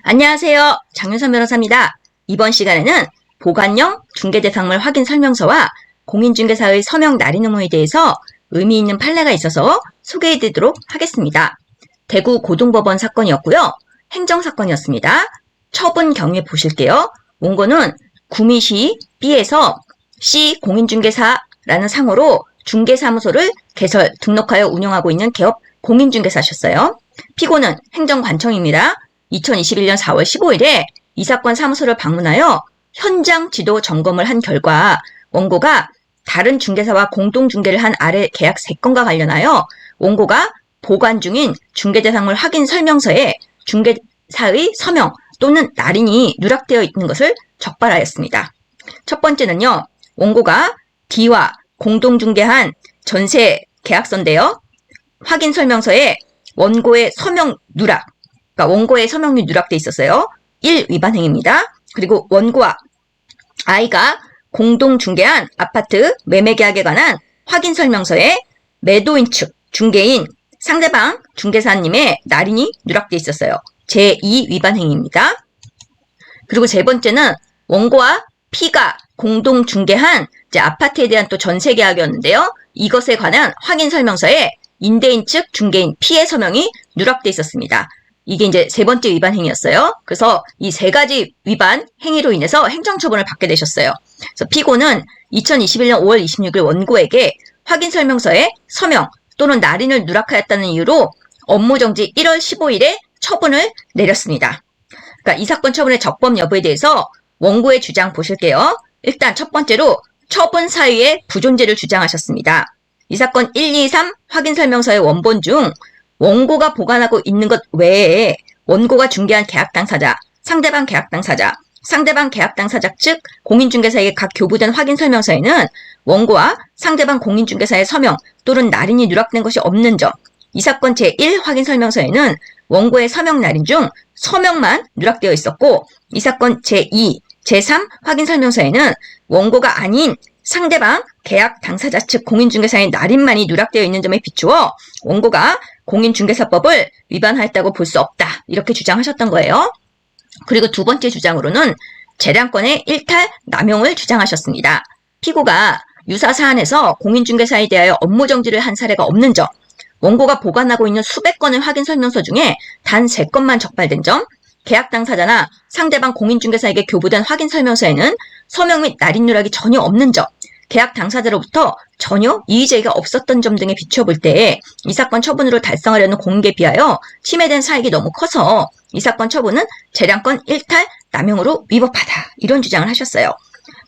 안녕하세요. 장윤선 변호사입니다. 이번 시간에는 보관형 중개대상물 확인 설명서와 공인중개사의 서명 날인 의무에 대해서 의미 있는 판례가 있어서 소개해드리도록 하겠습니다. 대구 고등법원 사건이었고요. 행정사건이었습니다. 처분 경위 보실게요. 원고는 구미시 B에서 C 공인중개사라는 상호로 중개사무소를 개설, 등록하여 운영하고 있는 개업 공인중개사셨어요. 피고는 행정관청입니다. 2021년 4월 15일에 이 사건 사무소를 방문하여 현장 지도 점검을 한 결과 원고가 다른 중개사와 공동중개를 한 아래 계약 3건과 관련하여 원고가 보관 중인 중개대상물 확인 설명서에 중개사의 서명 또는 날인이 누락되어 있는 것을 적발하였습니다. 첫 번째는요. 원고가 D와 공동중개한 전세 계약서인데요. 확인 설명서에 원고의 서명 누락, 그러니까 원고의 서명이 누락돼 있었어요. 1. 위반 행위입니다. 그리고 원고와 I가 공동 중개한 아파트 매매 계약에 관한 확인 설명서에 매도인 측 중개인 상대방 중개사님의 날인이 누락돼 있었어요. 제2 위반 행위입니다. 그리고 세 번째는 원고와 P가 공동 중개한 아파트에 대한 또 전세 계약이었는데요. 이것에 관한 확인 설명서에 임대인 측 중개인 P의 서명이 누락돼 있었습니다. 이게 이제 세 번째 위반 행위였어요. 그래서 이 세 가지 위반 행위로 인해서 행정처분을 받게 되셨어요. 그래서 피고는 2021년 5월 26일 원고에게 확인 설명서에 서명 또는 날인을 누락하였다는 이유로 업무정지 1월 15일에 처분을 내렸습니다. 그러니까 이 사건 처분의 적법 여부에 대해서 원고의 주장 보실게요. 일단 첫 번째로 처분 사유의 부존재를 주장하셨습니다. 이 사건 1, 2, 3 확인 설명서의 원본 중 원고가 보관하고 있는 것 외에 원고가 중개한 계약 당사자, 상대방 계약 당사자, 상대방 계약 당사자 측 공인중개사에게 각 교부된 확인 설명서에는 원고와 상대방 공인중개사의 서명 또는 날인이 누락된 것이 없는 점, 이 사건 제1 확인 설명서에는 원고의 서명 날인 중 서명만 누락되어 있었고 이 사건 제2, 제3 확인 설명서에는 원고가 아닌 상대방 계약 당사자 측 공인중개사의 날인만이 누락되어 있는 점에 비추어 원고가 공인중개사법을 위반하였다고 볼 수 없다. 이렇게 주장하셨던 거예요. 그리고 두 번째 주장으로는 재량권의 일탈 남용을 주장하셨습니다. 피고가 유사 사안에서 공인중개사에 대하여 업무정지를 한 사례가 없는 점, 원고가 보관하고 있는 수백 건의 확인 설명서 중에 단 3건만 적발된 점, 계약 당사자나 상대방 공인중개사에게 교부된 확인 설명서에는 서명 및 날인 누락이 전혀 없는 점, 계약 당사자로부터 전혀 이의제기가 없었던 점 등에 비추어 볼 때 이 사건 처분으로 달성하려는 공익에 비하여 침해된 사익이 너무 커서 이 사건 처분은 재량권 일탈 남용으로 위법하다. 이런 주장을 하셨어요.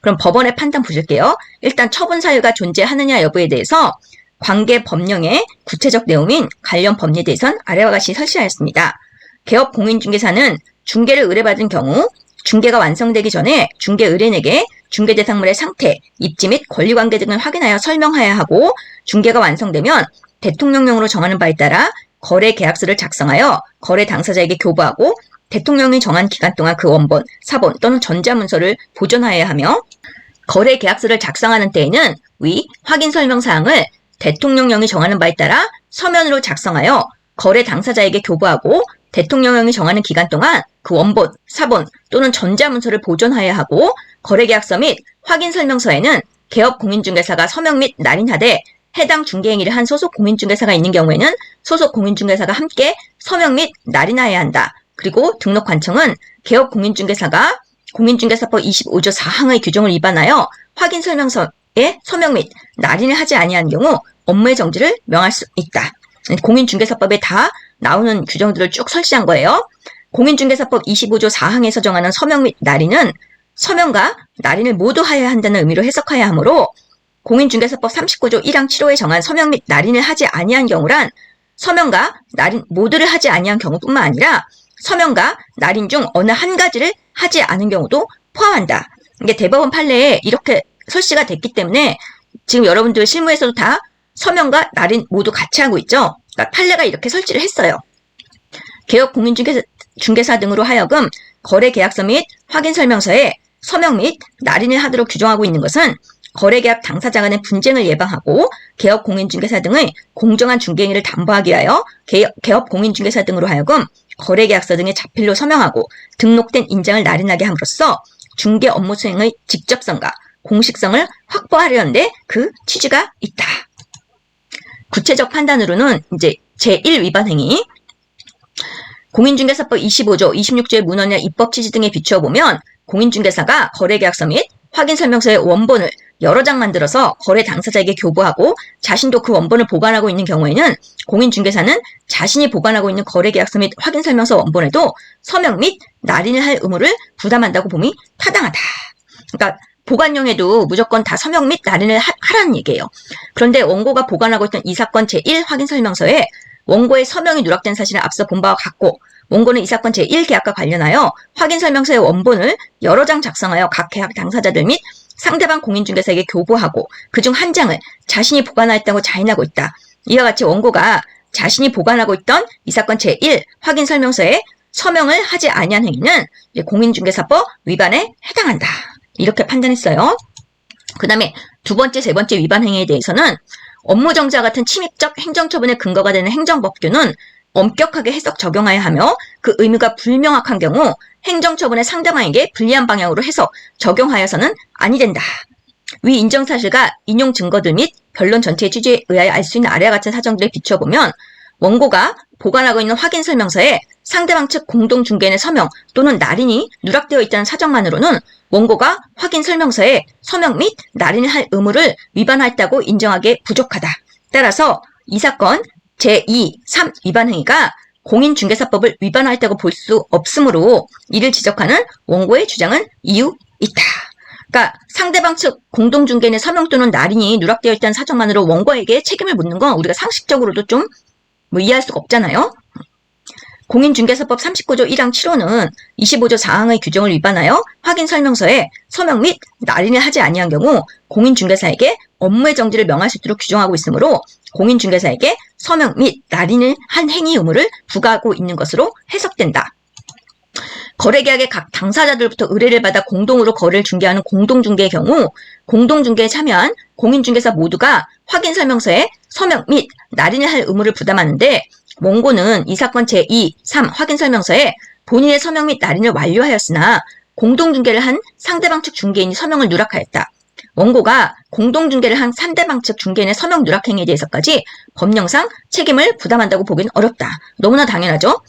그럼 법원의 판단 보실게요. 일단 처분 사유가 존재하느냐 여부에 대해서 관계 법령의 구체적 내용인 관련 법리에 대해선 아래와 같이 설시하였습니다. 개업 공인중개사는 중개를 의뢰받은 경우 중개가 완성되기 전에 중개 의뢰인에게 중개 대상물의 상태, 입지 및 권리관계 등을 확인하여 설명해야 하고 중개가 완성되면 대통령령으로 정하는 바에 따라 거래 계약서를 작성하여 거래 당사자에게 교부하고 대통령이 정한 기간 동안 그 원본, 사본 또는 전자문서를 보존하여야 하며 거래 계약서를 작성하는 때에는 위 확인 설명사항을 대통령령이 정하는 바에 따라 서면으로 작성하여 거래 당사자에게 교부하고 대통령령이 정하는 기간 동안 그 원본, 사본 또는 전자문서를 보존하여야 하고 거래계약서 및 확인설명서에는 개업 공인중개사가 서명 및 날인하되 해당 중개행위를 한 소속 공인중개사가 있는 경우에는 소속 공인중개사가 함께 서명 및 날인하여야 한다. 그리고 등록관청은 개업 공인중개사가 공인중개사법 25조 4항의 규정을 위반하여 확인설명서에 서명 및 날인을 하지 아니한 경우 업무의 정지를 명할 수 있다. 공인중개사법에 다 나오는 규정들을 쭉 설치한 거예요. 공인중개사법 25조 4항에서 정하는 서명 및 날인은 서명과 날인을 모두 하여야 한다는 의미로 해석해야 하므로 공인중개사법 39조 1항 7호에 정한 서명 및 날인을 하지 아니한 경우란 서명과 날인 모두를 하지 아니한 경우뿐만 아니라 서명과 날인 중 어느 한 가지를 하지 않은 경우도 포함한다. 이게 대법원 판례에 이렇게 설치가 됐기 때문에 지금 여러분들 실무에서도 다 서명과 날인 모두 같이 하고 있죠. 그러니까 판례가 이렇게 설치를 했어요. 개업 공인중개사 등으로 하여금 거래계약서 및 확인설명서에 서명 및 날인을 하도록 규정하고 있는 것은 거래계약 당사자 간의 분쟁을 예방하고 개업 공인중개사 등의 공정한 중개 행위를 담보하기 위하여 개업 공인중개사 등으로 하여금 거래계약서 등의 자필로 서명하고 등록된 인장을 날인하게 함으로써 중개 업무 수행의 직접성과 공식성을 확보하려는데 그 취지가 있다. 구체적 판단으로는 이제 제1 위반 행위, 공인중개사법 25조, 26조의 문헌이나 입법 취지 등에 비추어 보면 공인중개사가 거래계약서 및 확인설명서의 원본을 여러 장 만들어서 거래 당사자에게 교부하고 자신도 그 원본을 보관하고 있는 경우에는 공인중개사는 자신이 보관하고 있는 거래계약서 및 확인설명서 원본에도 서명 및 날인을 할 의무를 부담한다고 봄이 타당하다. 그러니까 보관용에도 무조건 다 서명 및 날인을 하라는 얘기예요. 그런데 원고가 보관하고 있던 이 사건 제1 확인설명서에 원고의 서명이 누락된 사실을 앞서 본 바와 같고 원고는 이 사건 제1 계약과 관련하여 확인설명서의 원본을 여러 장 작성하여 각 계약 당사자들 및 상대방 공인중개사에게 교부하고 그중 한 장을 자신이 보관하였다고 자인하고 있다. 이와 같이 원고가 자신이 보관하고 있던 이 사건 제1 확인설명서에 서명을 하지 아니한 행위는 공인중개사법 위반에 해당한다. 이렇게 판단했어요. 그 다음에 두 번째, 세 번째 위반 행위에 대해서는 업무정지와 같은 침입적 행정처분의 근거가 되는 행정법규는 엄격하게 해석 적용하여야 하며 그 의무가 불명확한 경우 행정처분의 상대방에게 불리한 방향으로 해석 적용하여서는 아니 된다. 위 인정사실과 인용 증거들 및 변론 전체의 취지에 의하여 알 수 있는 아래와 같은 사정들에 비춰보면 원고가 보관하고 있는 확인설명서에 상대방 측 공동중개인의 서명 또는 날인이 누락되어 있다는 사정만으로는 원고가 확인설명서에 서명 및 날인을 할 의무를 위반하였다고 인정하기에 부족하다. 따라서 이 사건 제2, 3 위반 행위가 공인중개사법을 위반하였다고 볼 수 없으므로 이를 지적하는 원고의 주장은 이유 있다. 그러니까 상대방 측 공동중개인의 서명 또는 날인이 누락되어 있다는 사정만으로 원고에게 책임을 묻는 건 우리가 상식적으로도 좀 이해할 수가 없잖아요. 공인중개사법 39조 1항 7호는 25조 4항의 규정을 위반하여 확인설명서에 서명 및 날인을 하지 아니한 경우 공인중개사에게 업무의 정지를 명할 수 있도록 규정하고 있으므로 공인중개사에게 서명 및 날인을 한 행위 의무를 부과하고 있는 것으로 해석된다. 거래계약의 각 당사자들부터 의뢰를 받아 공동으로 거래를 중개하는 공동중개의 경우 공동중개에 참여한 공인중개사 모두가 확인설명서에 서명 및 날인을 할 의무를 부담하는데 원고는 이 사건 제2, 3 확인설명서에 본인의 서명 및 날인을 완료하였으나 공동중개를 한 상대방 측 중개인이 서명을 누락하였다. 원고가 공동중개를 한 상대방 측 중개인의 서명 누락 행위에 대해서까지 법령상 책임을 부담한다고 보기는 어렵다. 너무나 당연하죠.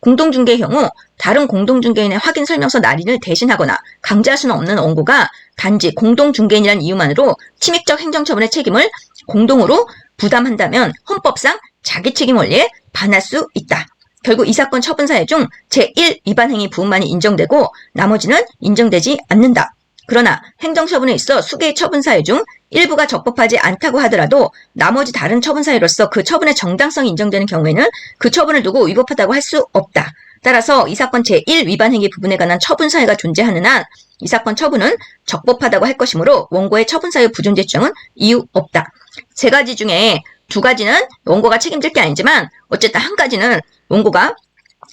공동중개의 경우 다른 공동중개인의 확인설명서 날인을 대신하거나 강제할 수는 없는 원고가 단지 공동중개인이라는 이유만으로 침입적 행정처분의 책임을 공동으로 부담한다면 헌법상 자기책임 원리에 반할 수 있다. 결국 이 사건 처분 사유 중 제1 위반 행위 부분만이 인정되고 나머지는 인정되지 않는다. 그러나 행정처분에 있어 수개의 처분 사유 중 일부가 적법하지 않다고 하더라도 나머지 다른 처분 사유로서 그 처분의 정당성이 인정되는 경우에는 그 처분을 두고 위법하다고 할 수 없다. 따라서 이 사건 제1 위반 행위 부분에 관한 처분 사유가 존재하는 한 이 사건 처분은 적법하다고 할 것이므로 원고의 처분 사유 부존재 주장은 이유 없다. 세 가지 중에 두 가지는 원고가 책임질 게 아니지만 어쨌든 한 가지는 원고가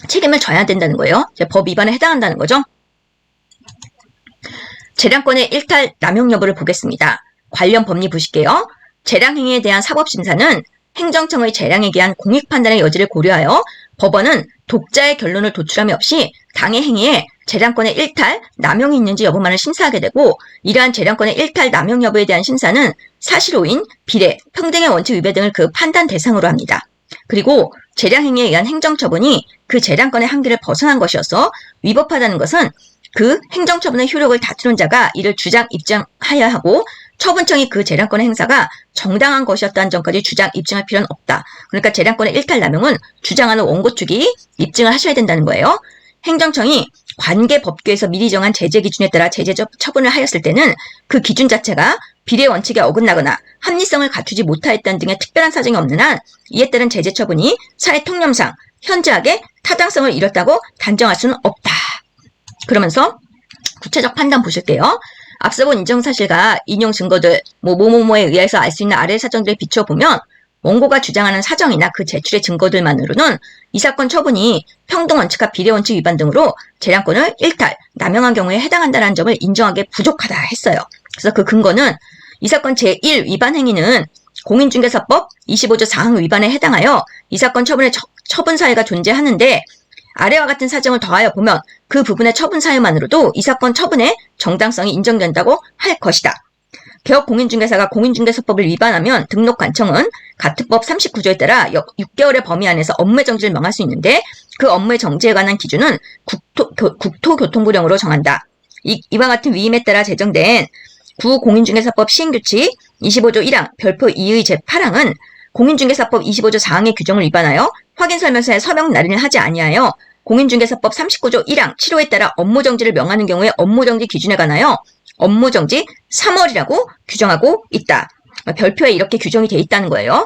책임을 져야 된다는 거예요. 법 위반에 해당한다는 거죠. 재량권의 일탈 남용 여부를 보겠습니다. 관련 법리 보실게요. 재량행위에 대한 사법심사는 행정청의 재량에 대한 공익판단의 여지를 고려하여 법원은 독자의 결론을 도출함이 없이 당의 행위에 재량권의 일탈, 남용이 있는지 여부만을 심사하게 되고 이러한 재량권의 일탈, 남용 여부에 대한 심사는 사실오인, 비례, 평등의 원칙 위배 등을 그 판단 대상으로 합니다. 그리고 재량행위에 의한 행정처분이 그 재량권의 한계를 벗어난 것이어서 위법하다는 것은 그 행정처분의 효력을 다투는 자가 이를 주장 입증하여야 하고 처분청이 그 재량권의 행사가 정당한 것이었다는 점까지 주장 입증할 필요는 없다. 그러니까 재량권의 일탈 남용은 주장하는 원고 측이 입증을 하셔야 된다는 거예요. 행정청이 관계법규에서 미리 정한 제재 기준에 따라 제재 처분을 하였을 때는 그 기준 자체가 비례 원칙에 어긋나거나 합리성을 갖추지 못하였다는 등의 특별한 사정이 없는 한 이에 따른 제재 처분이 사회 통념상 현저하게 타당성을 잃었다고 단정할 수는 없다. 그러면서 구체적 판단 보실게요. 앞서 본 인정사실과 인용 증거들 뭐뭐뭐에 의해서 알 수 있는 아래의 사정들에 비춰보면 원고가 주장하는 사정이나 그 제출의 증거들만으로는 이 사건 처분이 평등원칙과 비례원칙 위반 등으로 재량권을 일탈, 남용한 경우에 해당한다는 점을 인정하기에 부족하다 했어요. 그래서 그 근거는 이 사건 제1 위반 행위는 공인중개사법 25조 4항 위반에 해당하여 이 사건 처분의 처분 사유가 존재하는데 아래와 같은 사정을 더하여 보면 그 부분의 처분 사유만으로도 이 사건 처분의 정당성이 인정된다고 할 것이다. 개업 공인중개사가 공인중개사법을 위반하면 등록관청은 가트법 39조에 따라 6개월의 범위 안에서 업무의 정지를 명할 수 있는데 그 업무의 정지에 관한 기준은 국토교통부령으로 정한다. 이와 같은 위임에 따라 제정된 구공인중개사법 시행규칙 25조 1항 별표 2의 제8항은 공인중개사법 25조 4항의 규정을 위반하여 확인설명서에 서명 날인을 하지 아니하여 공인중개사법 39조 1항 7호에 따라 업무정지를 명하는 경우에 업무정지 기준에 관하여 업무정지 3월이라고 규정하고 있다. 별표에 이렇게 규정이 돼 있다는 거예요.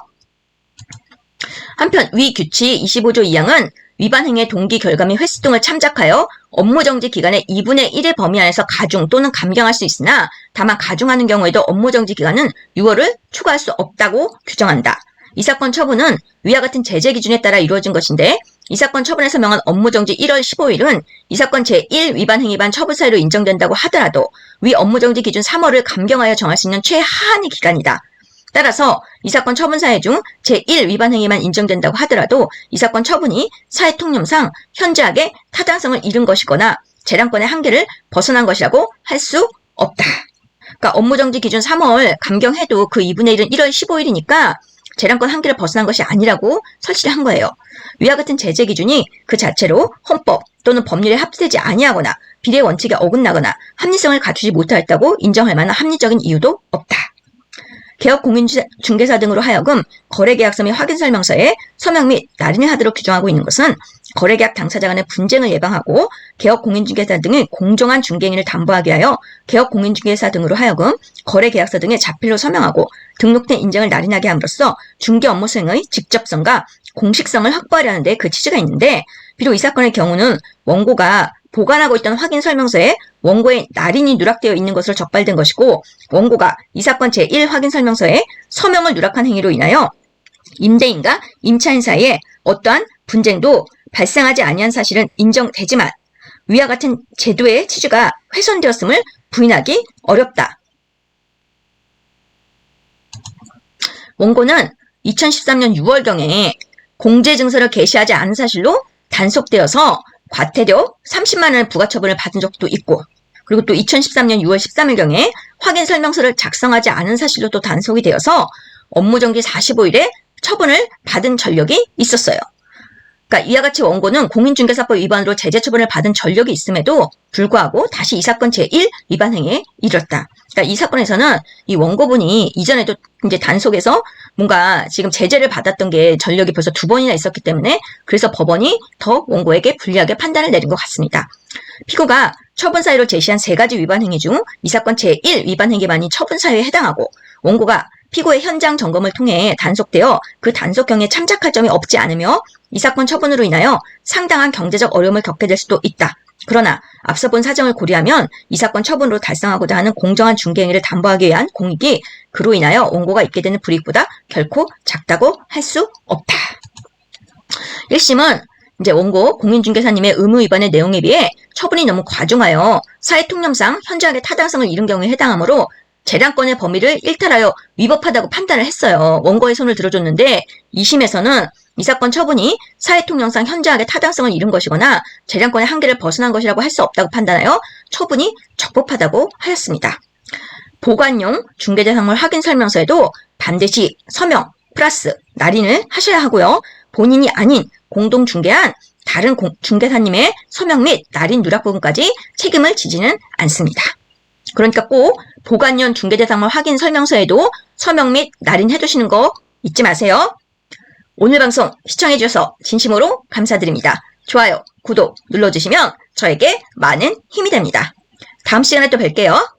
한편 위 규칙 25조 2항은 위반 행위의 동기, 결과 및 횟수 등을 참작하여 업무정지 기간의 2분의 1의 범위 안에서 가중 또는 감경할 수 있으나 다만 가중하는 경우에도 업무정지 기간은 6월을 초과할 수 없다고 규정한다. 이 사건 처분은 위와 같은 제재 기준에 따라 이루어진 것인데 이 사건 처분에서 명한 업무정지 1월 15일은 이 사건 제1 위반 행위반 처분 사유로 인정된다고 하더라도 위 업무정지 기준 3월을 감경하여 정할 수 있는 최하한의 기간이다. 따라서 이 사건 처분 사유 중 제1 위반 행위만 인정된다고 하더라도 이 사건 처분이 사회 통념상 현저하게 타당성을 잃은 것이거나 재량권의 한계를 벗어난 것이라고 할 수 없다. 그러니까 업무정지 기준 3월 감경해도 그 2분의 1은 1월 15일이니까 재량권 한계를 벗어난 것이 아니라고 설치를 한 거예요. 위와 같은 제재 기준이 그 자체로 헌법 또는 법률에 합치되지 아니하거나 비례 원칙에 어긋나거나 합리성을 갖추지 못하였다고 인정할 만한 합리적인 이유도 없다. 개업 공인중개사 등으로 하여금 거래계약서 및 확인설명서에 서명 및 날인을 하도록 규정하고 있는 것은 거래계약 당사자 간의 분쟁을 예방하고 개업 공인중개사 등의 공정한 중개행위를 담보하기 위하여 개업 공인중개사 등으로 하여금 거래계약서 등에 자필로 서명하고 등록된 인증을 날인하게 함으로써 중개 업무 수행의 직접성과 공식성을 확보하려는 데 그 취지가 있는데 비록 이 사건의 경우는 원고가 보관하고 있던 확인설명서에 원고의 날인이 누락되어 있는 것으로 적발된 것이고 원고가 이 사건 제1 확인설명서에 서명을 누락한 행위로 인하여 임대인과 임차인 사이에 어떠한 분쟁도 발생하지 아니한 사실은 인정되지만 위와 같은 제도의 취지가 훼손되었음을 부인하기 어렵다. 원고는 2013년 6월경에 공제증서를 게시하지 않은 사실로 단속되어서 과태료 30만 원의 부가처분을 받은 적도 있고 그리고 또 2013년 6월 13일경에 확인설명서를 작성하지 않은 사실로 또 단속이 되어서 업무정지 45일에 처분을 받은 전력이 있었어요. 그러니까 이와 같이 원고는 공인중개사법 위반으로 제재 처분을 받은 전력이 있음에도 불구하고 다시 이 사건 제1 위반 행위에 이르렀다. 그러니까 이 사건에서는 이 원고분이 이전에도 이제 단속에서 뭔가 지금 제재를 받았던 게 전력이 벌써 2번이나 있었기 때문에 그래서 법원이 더 원고에게 불리하게 판단을 내린 것 같습니다. 피고가 처분 사유로 제시한 3가지 위반 행위 중 이 사건 제1 위반 행위만이 처분 사유에 해당하고 원고가 피고의 현장 점검을 통해 단속되어 그 단속경에 참작할 점이 없지 않으며 이 사건 처분으로 인하여 상당한 경제적 어려움을 겪게 될 수도 있다. 그러나 앞서 본 사정을 고려하면 이 사건 처분으로 달성하고자 하는 공정한 중개행위를 담보하기 위한 공익이 그로 인하여 원고가 입게 되는 불이익보다 결코 작다고 할 수 없다. 1심은 이제 원고 공인중개사님의 의무 위반의 내용에 비해 처분이 너무 과중하여 사회통념상 현저하게 타당성을 잃은 경우에 해당하므로 재량권의 범위를 일탈하여 위법하다고 판단을 했어요. 원고의 손을 들어줬는데 2심에서는 이 사건 처분이 사회통념상 현저하게 타당성을 잃은 것이거나 재량권의 한계를 벗어난 것이라고 할 수 없다고 판단하여 처분이 적법하다고 하였습니다. 보관용 중개대상물 확인설명서에도 반드시 서명 플러스 날인을 하셔야 하고요. 본인이 아닌 공동중개한 다른 중개사님의 서명 및 날인 누락 부분까지 책임을 지지는 않습니다. 그러니까 꼭 보관용 중개대상물 확인 설명서에도 서명 및 날인 해두시는 거 잊지 마세요. 오늘 방송 시청해주셔서 진심으로 감사드립니다. 좋아요, 구독 눌러주시면 저에게 많은 힘이 됩니다. 다음 시간에 또 뵐게요.